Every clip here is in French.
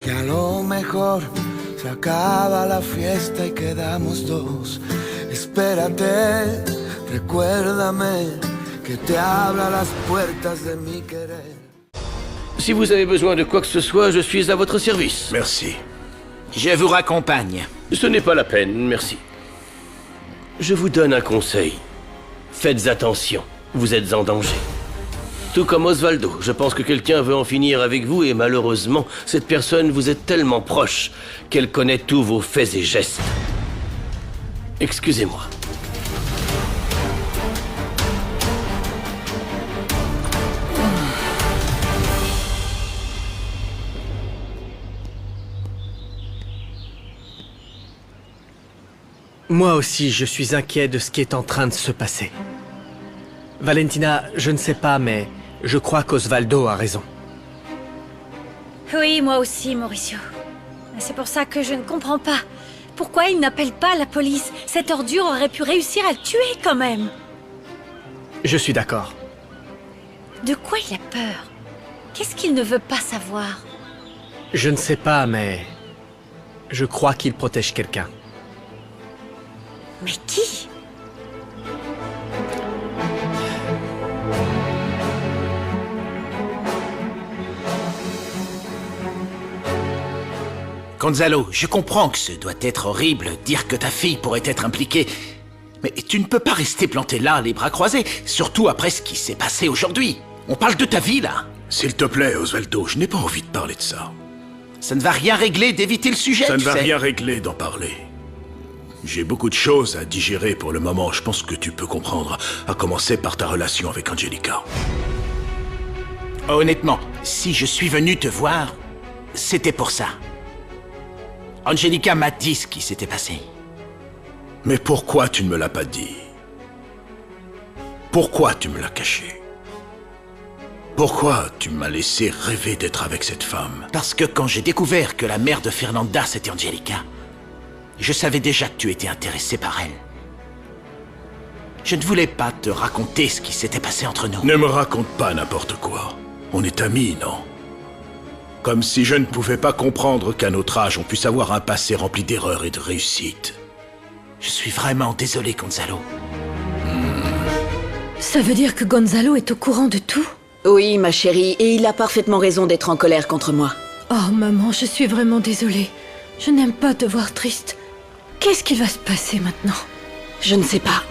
que a lo mejor se acaba la fiesta y quedamos dos. Espérate, recuérdame que te abra las puertas de mi querer. Si vous avez besoin de quoi que ce soit, je suis à votre service. Merci. Je vous raccompagne. Ce n'est pas la peine, merci. Je vous donne un conseil. Faites attention, vous êtes en danger. Tout comme Osvaldo, je pense que quelqu'un veut en finir avec vous et malheureusement, cette personne vous est tellement proche qu'elle connaît tous vos faits et gestes. Excusez-moi. Moi aussi, je suis inquiet de ce qui est en train de se passer. Valentina, je ne sais pas, mais je crois qu'Osvaldo a raison. Oui, moi aussi, Mauricio. C'est pour ça que je ne comprends pas. Pourquoi il n'appelle pas la police? Cette ordure aurait pu réussir à le tuer quand même. Je suis d'accord. De quoi il a peur? Qu'est-ce qu'il ne veut pas savoir? Je ne sais pas, mais je crois qu'il protège quelqu'un. Mais qui? Gonzalo, je comprends que ce doit être horrible, dire que ta fille pourrait être impliquée. Mais tu ne peux pas rester planté là, les bras croisés, surtout après ce qui s'est passé aujourd'hui. On parle de ta vie, là. S'il te plaît, Osvaldo, je n'ai pas envie de parler de ça. Ça ne va rien régler d'éviter le sujet, Ça ne tu va sais. rien régler d'en parler. J'ai beaucoup de choses à digérer pour le moment, je pense que tu peux comprendre, à commencer par ta relation avec Angelica. Honnêtement, si je suis venu te voir, c'était pour ça. Angelica m'a dit ce qui s'était passé. Mais pourquoi tu ne me l'as pas dit? Pourquoi tu me l'as caché? Pourquoi tu m'as laissé rêver d'être avec cette femme? Parce que quand j'ai découvert que la mère de Fernanda, c'était Angelica, je savais déjà que tu étais intéressé par elle. Je ne voulais pas te raconter ce qui s'était passé entre nous. Ne me raconte pas n'importe quoi. On est amis, non? Comme si je ne pouvais pas comprendre qu'à notre âge, on puisse avoir un passé rempli d'erreurs et de réussites. Je suis vraiment désolé, Gonzalo. Ça veut dire que Gonzalo est au courant de tout? Oui, ma chérie, et il a parfaitement raison d'être en colère contre moi. Oh, maman, je suis vraiment désolée. Je n'aime pas te voir triste. Qu'est-ce qui va se passer maintenant? Je ne sais pas.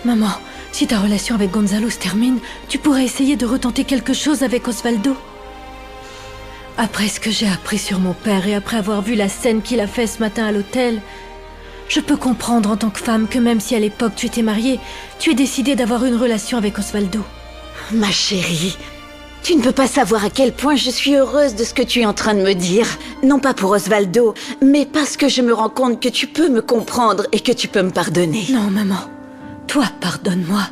Maman, si ta relation avec Gonzalo se termine, tu pourrais essayer de retenter quelque chose avec Osvaldo. Après ce que j'ai appris sur mon père et après avoir vu la scène qu'il a fait ce matin à l'hôtel, je peux comprendre en tant que femme que même si à l'époque tu étais mariée, tu es décidée d'avoir une relation avec Osvaldo. Ma chérie, tu ne peux pas savoir à quel point je suis heureuse de ce que tu es en train de me dire. Non pas pour Osvaldo, mais parce que je me rends compte que tu peux me comprendre et que tu peux me pardonner. Non, maman. Toi, pardonne-moi.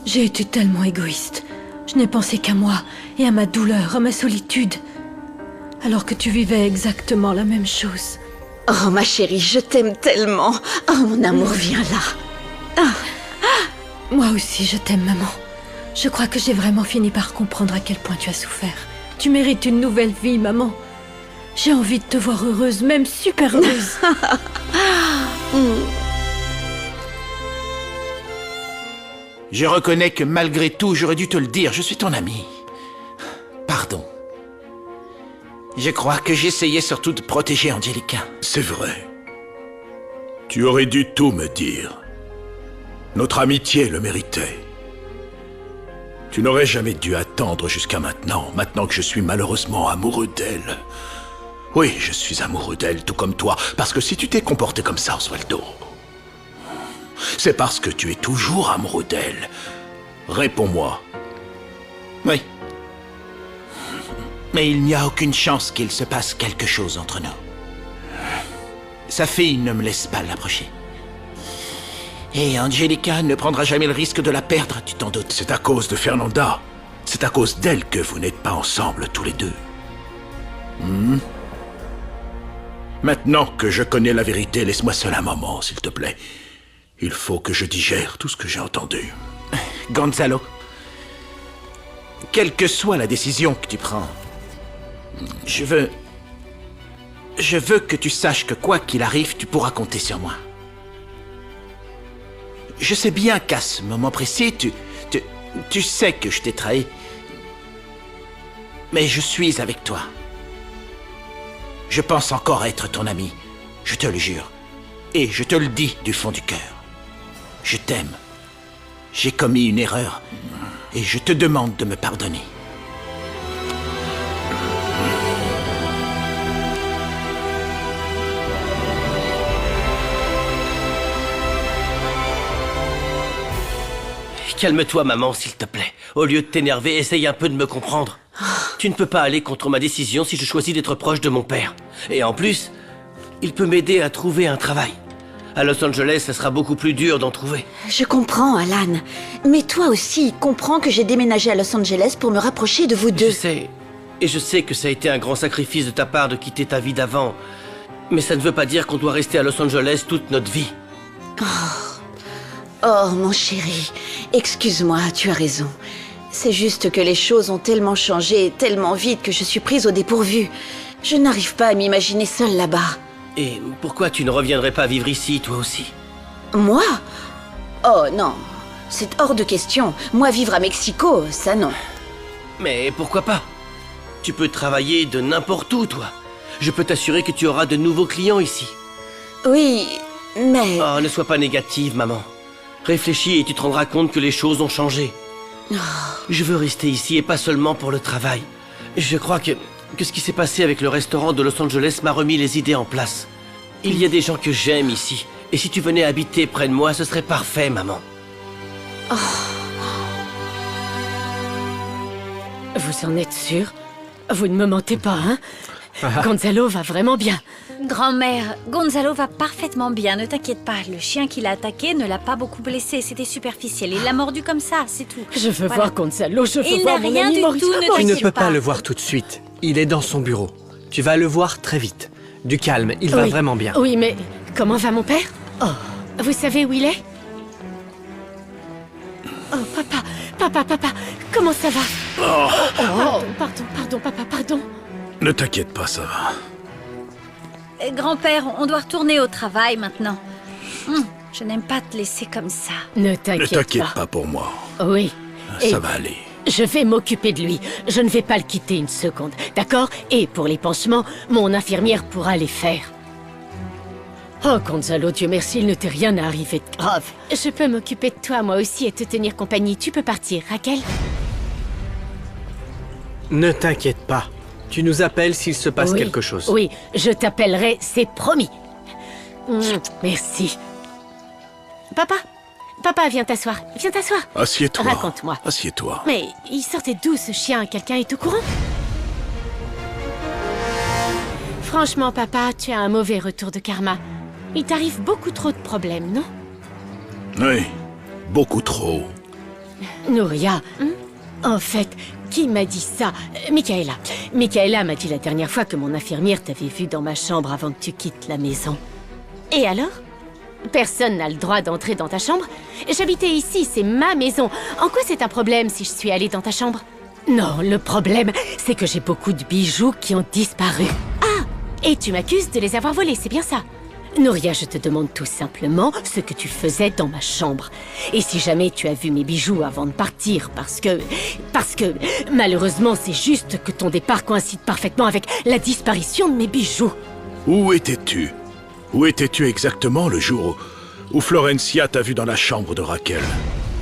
J'ai été tellement égoïste. Je n'ai pensé qu'à moi et à ma douleur, à ma solitude. Alors que tu vivais exactement la même chose. Oh ma chérie, je t'aime tellement. Oh mon amour, viens là. Moi aussi, je t'aime, maman. Je crois que j'ai vraiment fini par comprendre à quel point tu as souffert. Tu mérites une nouvelle vie, maman. J'ai envie de te voir heureuse, même super heureuse. Je reconnais que malgré tout, j'aurais dû te le dire, je suis ton ami. Pardon. Je crois que j'essayais surtout de protéger Angelica. C'est vrai. Tu aurais dû tout me dire. Notre amitié le méritait. Tu n'aurais jamais dû attendre jusqu'à maintenant, maintenant que je suis malheureusement amoureux d'elle. Oui, je suis amoureux d'elle, tout comme toi, parce que si tu t'es comporté comme ça, Osvaldo, c'est parce que tu es toujours amoureux d'elle. Réponds-moi. Oui. Mais il n'y a aucune chance qu'il se passe quelque chose entre nous. Sa fille ne me laisse pas l'approcher. Et Angelica ne prendra jamais le risque de la perdre, tu t'en doutes. C'est à cause de Fernanda. C'est à cause d'elle que vous n'êtes pas ensemble tous les deux. Maintenant que je connais la vérité, laisse-moi seul un moment, s'il te plaît. Il faut que je digère tout ce que j'ai entendu. Gonzalo, quelle que soit la décision que tu prends, je veux Je veux que tu saches que quoi qu'il arrive, tu pourras compter sur moi. Je sais bien qu'à ce moment précis, tu sais que je t'ai trahi. Mais je suis avec toi. Je pense encore être ton ami. Je te le jure. Et je te le dis du fond du cœur. Je t'aime. J'ai commis une erreur. Et je te demande de me pardonner. Calme-toi, maman, s'il te plaît. Au lieu de t'énerver, essaye un peu de me comprendre. Tu ne peux pas aller contre ma décision si je choisis d'être proche de mon père. Et en plus, il peut m'aider à trouver un travail. À Los Angeles, ça sera beaucoup plus dur d'en trouver. Je comprends, Alan. Mais toi aussi, comprends que j'ai déménagé à Los Angeles pour me rapprocher de vous deux. Je sais. Et je sais que ça a été un grand sacrifice de ta part de quitter ta vie d'avant. Mais ça ne veut pas dire qu'on doit rester à Los Angeles toute notre vie. Oh, mon chéri, excuse-moi, tu as raison. C'est juste que les choses ont tellement changé, tellement vite que je suis prise au dépourvu. Je n'arrive pas à m'imaginer seule là-bas. Et pourquoi tu ne reviendrais pas vivre ici, toi aussi? Moi? Oh non, c'est hors de question. Moi, vivre à Mexico, ça non. Mais pourquoi pas? Tu peux travailler de n'importe où, toi. Je peux t'assurer que tu auras de nouveaux clients ici. Oui, mais... Oh, ne sois pas négative, maman. Réfléchis et tu te rendras compte que les choses ont changé. Je veux rester ici et pas seulement pour le travail. Je crois que ce qui s'est passé avec le restaurant de Los Angeles m'a remis les idées en place. Il y a des gens que j'aime ici. Et si tu venais habiter près de moi, ce serait parfait, maman. Vous en êtes sûr? Vous ne me mentez pas, hein? Gonzalo va vraiment bien. Grand-mère, Gonzalo va parfaitement bien, ne t'inquiète pas. Le chien qui l'a attaqué ne l'a pas beaucoup blessé, c'était superficiel. Il l'a mordu comme ça, c'est tout. Je veux Voilà. voir Gonzalo, je veux Il voir n'a mon rien ami du Maurice. tout, ne Tu ne t'inquiète peux pas pas. le voir tout de suite. Il est dans son bureau. Tu vas le voir très vite. Du calme, il va Oui. vraiment bien. Oui, mais comment va mon père? Oh, vous savez où il est? Oh, papa, comment ça va? Pardon, papa, pardon. Ne t'inquiète pas, ça va. Grand-père, on doit retourner au travail maintenant. Je n'aime pas te laisser comme ça. Ne Ne t'inquiète t'inquiète pas. pas pour moi. Oui. Et Ça va aller. je vais m'occuper de lui. Je ne vais pas le quitter une seconde, d'accord? Et pour les pansements, mon infirmière pourra les faire. Oh, Gonzalo, Dieu merci, il ne t'est rien arrivé de grave. Je peux m'occuper de toi, moi aussi, et te tenir compagnie. Tu peux partir, Raquel? Ne t'inquiète pas. Tu nous appelles s'il se passe Oui, quelque chose. Oui, je t'appellerai, c'est promis. Merci. Papa, viens t'asseoir. Viens t'asseoir. Assieds-toi. Raconte-moi. Assieds-toi. Mais il sortait d'où ce chien? Quelqu'un est au courant? Franchement, papa, tu as un mauvais retour de karma. Il t'arrive beaucoup trop de problèmes, non? Oui, beaucoup trop. Nouria, en fait, qui m'a dit ça? Michaela. Michaela m'a dit la dernière fois que mon infirmière t'avait vu dans ma chambre avant que tu quittes la maison. Et alors? Personne n'a le droit d'entrer dans ta chambre? J'habitais ici, c'est ma maison. En quoi c'est un problème si je suis allée dans ta chambre? Non, le problème, c'est que j'ai beaucoup de bijoux qui ont disparu. Ah! Et tu m'accuses de les avoir volés, c'est bien ça? Nouria, je te demande tout simplement ce que tu faisais dans ma chambre. Et si jamais tu as vu mes bijoux avant de partir, parce que malheureusement, c'est juste que ton départ coïncide parfaitement avec la disparition de mes bijoux. Où étais-tu? Où étais-tu exactement le jour où Florencia t'a vu dans la chambre de Raquel?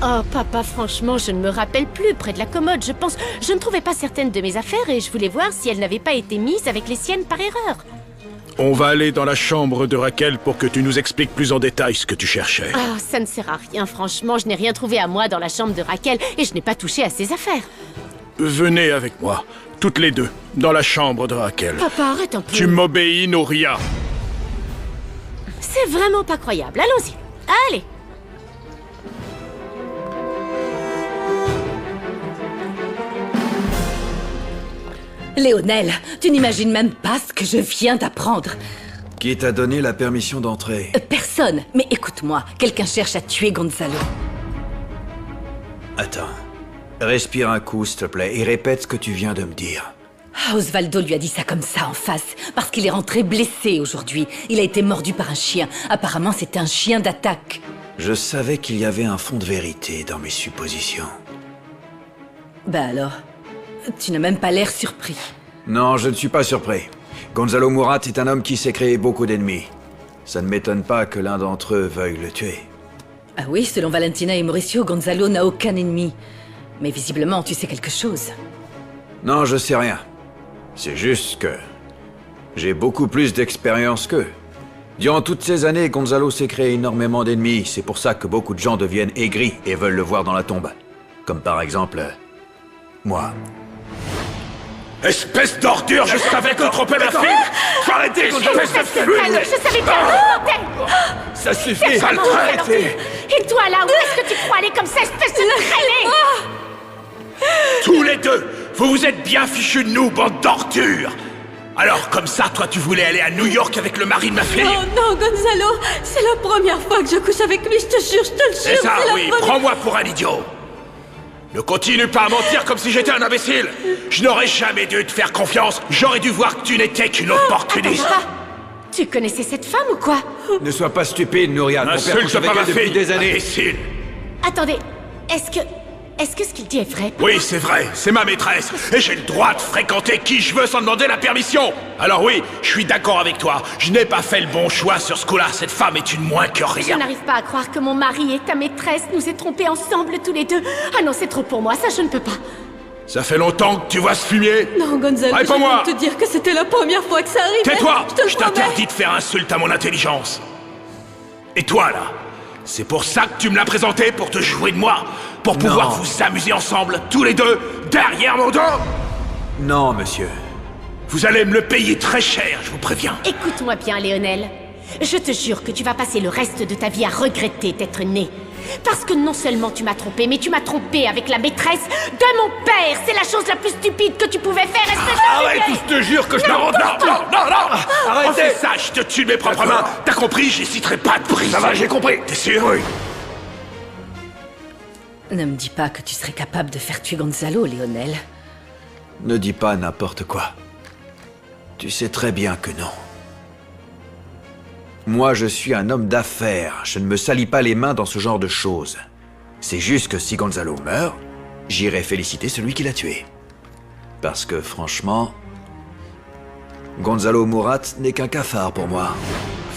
Oh, papa, franchement, je ne me rappelle plus. Près de la commode, je pense. Je ne trouvais pas certaines de mes affaires et je voulais voir si elles n'avaient pas été mises avec les siennes par erreur. On va aller dans la chambre de Raquel pour que tu nous expliques plus en détail ce que tu cherchais. Ah, ça ne sert à rien, franchement. Je n'ai rien trouvé à moi dans la chambre de Raquel et je n'ai pas touché à ses affaires. Venez avec moi, toutes les deux, dans la chambre de Raquel. Papa, arrête un peu. Tu m'obéis, Nouria. C'est vraiment pas croyable. Allons-y. Allez. Léonel, tu n'imagines même pas ce que je viens d'apprendre. Qui t'a donné la permission d'entrer? Personne. Mais écoute-moi, quelqu'un cherche à tuer Gonzalo. Attends. Respire un coup, s'il te plaît, et répète ce que tu viens de me dire. Osvaldo lui a dit ça comme ça en face, parce qu'il est rentré blessé aujourd'hui. Il a été mordu par un chien. Apparemment, c'était un chien d'attaque. Je savais qu'il y avait un fond de vérité dans mes suppositions. Bah alors, tu n'as même pas l'air surpris. Non, je ne suis pas surpris. Gonzalo Murat est un homme qui s'est créé beaucoup d'ennemis. Ça ne m'étonne pas que l'un d'entre eux veuille le tuer. Ah oui, selon Valentina et Mauricio, Gonzalo n'a aucun ennemi. Mais visiblement, tu sais quelque chose. Non, je sais rien. C'est juste que... j'ai beaucoup plus d'expérience qu'eux. Durant toutes ces années, Gonzalo s'est créé énormément d'ennemis. C'est pour ça que beaucoup de gens deviennent aigris et veulent le voir dans la tombe. Comme par exemple... moi. Espèce d'ordure, je savais que trompais ma fille. Faut arrêter, Gonzalo, espèce de fumier. Je savais bien. Ça suffit, sale traite. Et toi là, où est-ce que tu crois aller comme ça, espèce de traînée? Tous les deux, vous vous êtes bien fichus de nous, bande d'ordures. Alors, comme ça, toi, tu voulais aller à New York avec le mari de ma fille? Non, non, Gonzalo, c'est la première fois que je couche avec lui, je te jure, je te le jure. C'est ça, la oui, première... prends-moi pour un idiot. Ne continue pas à mentir comme si j'étais un imbécile. Je n'aurais jamais dû te faire confiance. J'aurais dû voir que tu n'étais qu'une opportuniste. Attends, papa, tu connaissais cette femme ou quoi? Ne sois pas stupide, Nouria. Ton père couche N'insulte avec pas ma elle depuis fille, des années. imbécile. Attendez, est-ce que ce qu'il dit est vrai? Oui, c'est vrai, c'est ma maîtresse. Et j'ai le droit de fréquenter qui je veux sans demander la permission. Alors oui, je suis d'accord avec toi. Je n'ai pas fait le bon choix sur ce coup-là. Cette femme est une moins que Je rien. n'arrive pas à croire que mon mari et ta maîtresse nous aient trompés ensemble tous les deux. Ah non, c'est trop pour moi, ça je ne peux pas. Ça fait longtemps que tu vois ce fumier? Non, Gonzalo, je Réponds-moi. viens de te dire que c'était la première fois que ça arrivait. Tais-toi! Je te Je promets. t'interdis de faire insulte à mon intelligence. Et toi, là? C'est pour ça que tu me l'as présenté, pour te jouer de moi? Pour pouvoir Non. vous amuser ensemble, tous les deux, derrière mon dos? Non, monsieur. Vous allez me le payer très cher, je vous préviens. Écoute-moi bien, Léonel. Je te jure que tu vas passer le reste de ta vie à regretter d'être né. Parce que non seulement tu m'as trompé, mais tu m'as trompé avec la maîtresse de mon père. C'est la chose la plus stupide que tu pouvais faire, espèce de Arrête, fumier. ou je te jure que je m'arrête. Non! Arrêtez. On fait ça, je te tue de mes propres mains. T'as compris? Je n'hésiterai pas à te briser. Ça va, j'ai compris. T'es sûr? Oui. Ne me dis pas que tu serais capable de faire tuer Gonzalo, Léonel. Ne dis pas n'importe quoi. Tu sais très bien que non. Moi, je suis un homme d'affaires. Je ne me salis pas les mains dans ce genre de choses. C'est juste que si Gonzalo meurt, j'irai féliciter celui qui l'a tué. Parce que, franchement, Gonzalo Murat n'est qu'un cafard pour moi.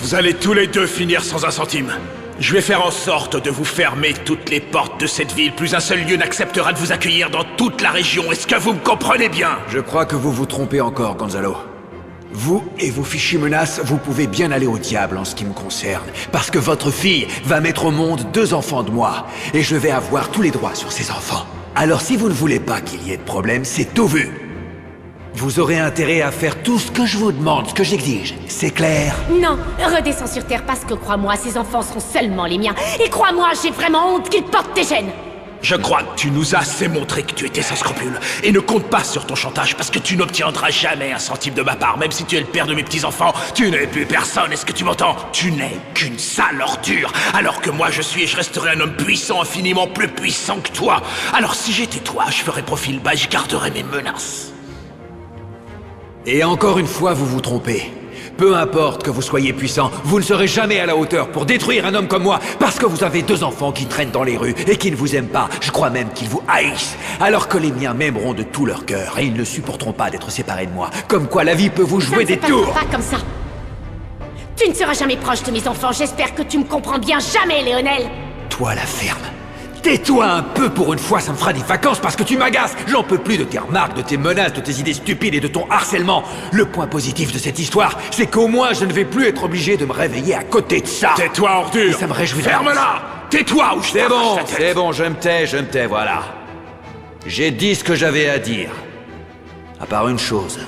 Vous allez tous les deux finir sans un centime. Je vais faire en sorte de vous fermer toutes les portes de cette ville. Plus un seul lieu n'acceptera de vous accueillir dans toute la région. Est-ce que vous me comprenez bien? Je crois que vous vous trompez encore, Gonzalo. Vous et vos fichues menaces, vous pouvez bien aller au diable en ce qui me concerne. Parce que votre fille va mettre au monde 2 enfants de moi. Et je vais avoir tous les droits sur ces enfants. Alors si vous ne voulez pas qu'il y ait de problème, c'est tout vu. Vous aurez intérêt à faire tout ce que je vous demande, ce que j'exige. C'est clair? Non, redescends sur terre parce que crois-moi, ces enfants seront seulement les miens. Et crois-moi, j'ai vraiment honte qu'ils portent tes gènes. Je crois que tu nous as assez montré que tu étais sans scrupules. Et ne compte pas sur ton chantage, parce que tu n'obtiendras jamais un centime de ma part. Même si tu es le père de mes petits-enfants, tu n'es plus personne, est-ce que tu m'entends? Tu n'es qu'une sale ordure. Alors que moi je suis et je resterai un homme puissant, infiniment plus puissant que toi. Alors si j'étais toi, je ferais profil bas et je garderais mes menaces. Et encore une fois, vous vous trompez. Peu importe que vous soyez puissant, vous ne serez jamais à la hauteur pour détruire un homme comme moi, parce que vous avez 2 enfants qui traînent dans les rues et qui ne vous aiment pas. Je crois même qu'ils vous haïssent, alors que les miens m'aimeront de tout leur cœur et ils ne supporteront pas d'être séparés de moi. Comme quoi la vie peut vous jouer des tours. Pas comme ça. Tu ne seras jamais proche de mes enfants. J'espère que tu me comprends bien. Jamais, Léonel. Toi, la ferme. Tais-toi un peu pour une fois, ça me fera des vacances parce que tu m'agaces. J'en peux plus de tes remarques, de tes menaces, de tes idées stupides et de ton harcèlement. Le point positif de cette histoire, c'est qu'au moins je ne vais plus être obligé de me réveiller à côté de ça. Tais-toi, ordure. Et ça me réjouit. Ferme-la. Tais-toi ou je t'arrache la tête. C'est bon, je me tais, voilà. J'ai dit ce que j'avais à dire. À part une chose.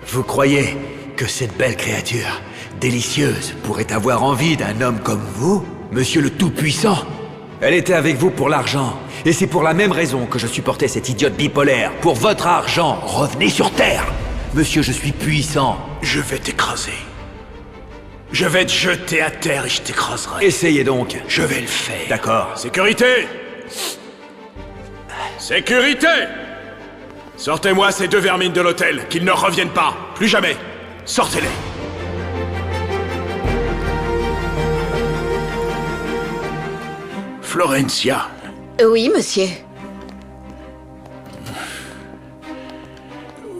Vous croyez que cette belle créature, délicieuse, pourrait avoir envie d'un homme comme vous, monsieur le Tout-Puissant? Elle était avec vous pour l'argent. Et c'est pour la même raison que je supportais cette idiote bipolaire. Pour votre argent, revenez sur Terre. Monsieur, je suis puissant. Je vais t'écraser. Je vais te jeter à terre et je t'écraserai. Essayez donc. Je vais le faire. D'accord. Sécurité! Sécurité! Sortez-moi ces deux vermines de l'hôtel, qu'ils ne reviennent pas, plus jamais. Sortez-les. Florencia, Oui, monsieur.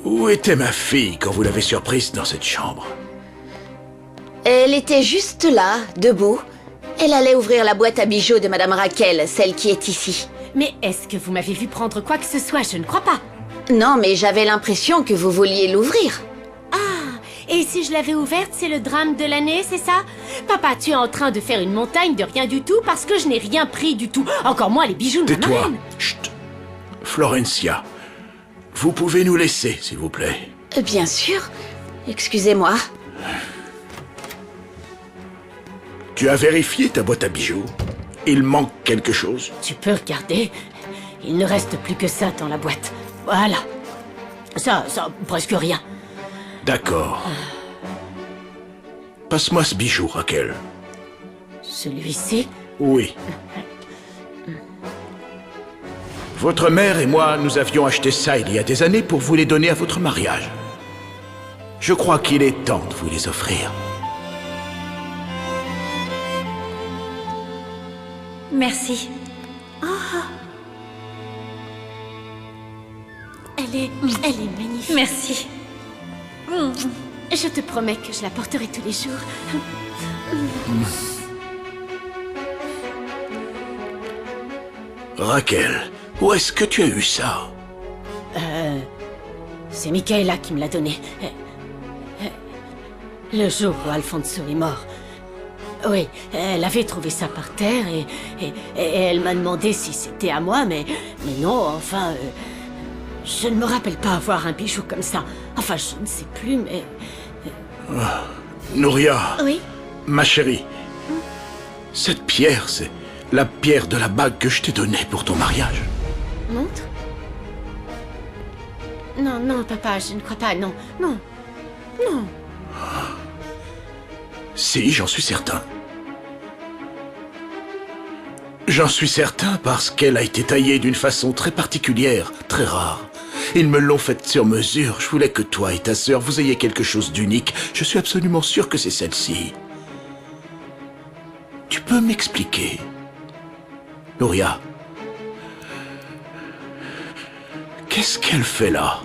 où était ma fille quand vous l'avez surprise dans cette chambre? Elle était juste là, debout. Elle allait ouvrir la boîte à bijoux de Madame Raquel, celle qui est ici. Mais est-ce que vous m'avez vu prendre quoi que ce soit? Je ne crois pas. Non, mais j'avais l'impression que vous vouliez l'ouvrir. Et si je l'avais ouverte, c'est le drame de l'année, c'est ça? Papa, tu es en train de faire une montagne de rien du tout parce que je n'ai rien pris du tout. Encore moins les bijoux de ma Tais-toi. marraine. Chut. Florencia, vous pouvez nous laisser, s'il vous plaît. Bien sûr. Excusez-moi. Tu as vérifié ta boîte à bijoux? Il manque quelque chose? Tu peux regarder. Il ne reste plus que ça dans la boîte. Voilà. Ça, presque rien. D'accord. Passe-moi ce bijou, Raquel. Celui-ci? Oui. Votre mère et moi, nous avions acheté ça il y a des années pour vous les donner à votre mariage. Je crois qu'il est temps de vous les offrir. Merci. Elle est magnifique. Merci. Je te promets que je la porterai tous les jours. Raquel, où est-ce que tu as eu ça? C'est Michaela qui me l'a donné. Le jour où Alfonso est mort. Oui, elle avait trouvé ça par terre et elle m'a demandé si c'était à moi, mais non, enfin... je ne me rappelle pas avoir un bijou comme ça. Enfin, je ne sais plus, mais... Nouria. Oui? Ma chérie. Cette pierre, c'est la pierre de la bague que je t'ai donnée pour ton mariage. Montre? Non, papa, je ne crois pas, non. Si, j'en suis certain. J'en suis certain parce qu'elle a été taillée d'une façon très particulière, très rare. Ils me l'ont faite sur mesure. Je voulais que toi et ta sœur, vous ayez quelque chose d'unique. Je suis absolument sûr que c'est celle-ci. Tu peux m'expliquer? Nouria. Qu'est-ce qu'elle fait là?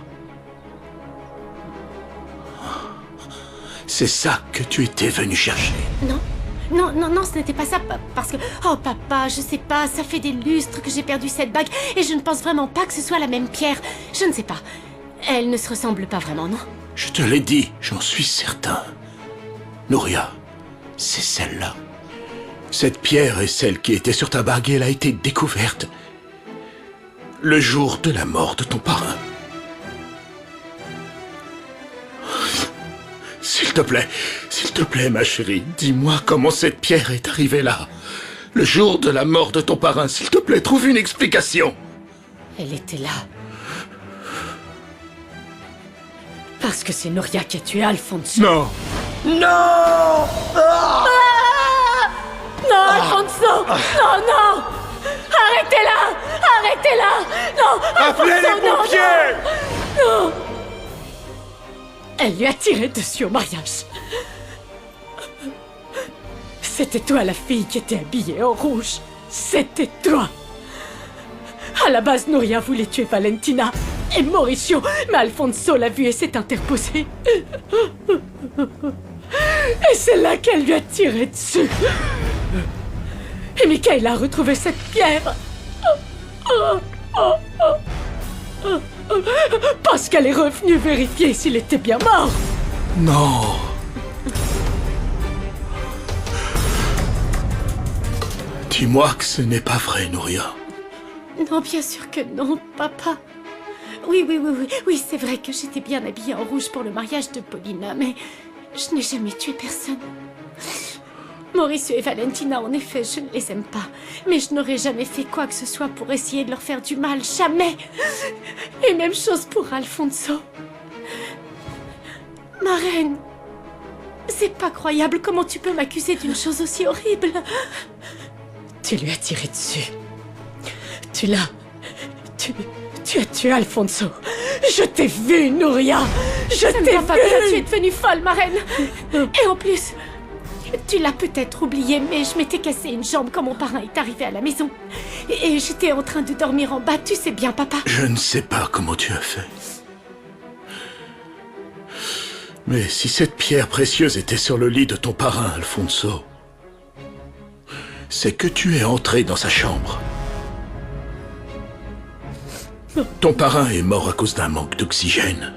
C'est ça que tu étais venu chercher. Non, ce n'était pas ça, parce que... Oh, papa, je sais pas, ça fait des lustres que j'ai perdu cette bague, et je ne pense vraiment pas que ce soit la même pierre. Je ne sais pas. Elle ne se ressemble pas vraiment, non? Je te l'ai dit, j'en suis certain. Nouria, c'est celle-là. Cette pierre est celle qui était sur ta bague et elle a été découverte le jour de la mort de ton parrain. S'il te plaît, ma chérie, dis-moi comment cette pierre est arrivée là. Le jour de la mort de ton parrain, s'il te plaît, trouve une explication. Elle était là. Parce que c'est Nouria qui a tué Alfonso. Non. Non, Alfonso! Non! Arrêtez-la! Non! Appelez Alfonso, les pompiers! Non! Elle lui a tiré dessus au mariage. C'était toi la fille qui était habillée en rouge. C'était toi! À la base, Nouria voulait tuer Valentina et Mauricio, mais Alfonso l'a vu et s'est interposé. Et c'est là qu'elle lui a tiré dessus. Et Michaela a retrouvé cette pierre. Parce qu'elle est revenue vérifier s'il était bien mort. Non. Dis-moi que ce n'est pas vrai, Nouria. Non, bien sûr que non, papa. Oui, c'est vrai que j'étais bien habillée en rouge pour le mariage de Paulina, mais je n'ai jamais tué personne. Mauricio et Valentina, en effet, je ne les aime pas. Mais je n'aurais jamais fait quoi que ce soit pour essayer de leur faire du mal, jamais. Et même chose pour Alfonso. Ma reine, c'est pas croyable, comment tu peux m'accuser d'une chose aussi horrible? Tu lui as tiré dessus. Tu as tué Alfonso. Je t'ai vu, Nouria. Je t'ai vu. Tu es devenue folle, ma reine. Et en plus, tu l'as peut-être oublié, mais je m'étais cassé une jambe quand mon parrain est arrivé à la maison. Et j'étais en train de dormir en bas, tu sais bien, papa. Je ne sais pas comment tu as fait. Mais si cette pierre précieuse était sur le lit de ton parrain, Alfonso, c'est que tu es entré dans sa chambre. Ton parrain est mort à cause d'un manque d'oxygène.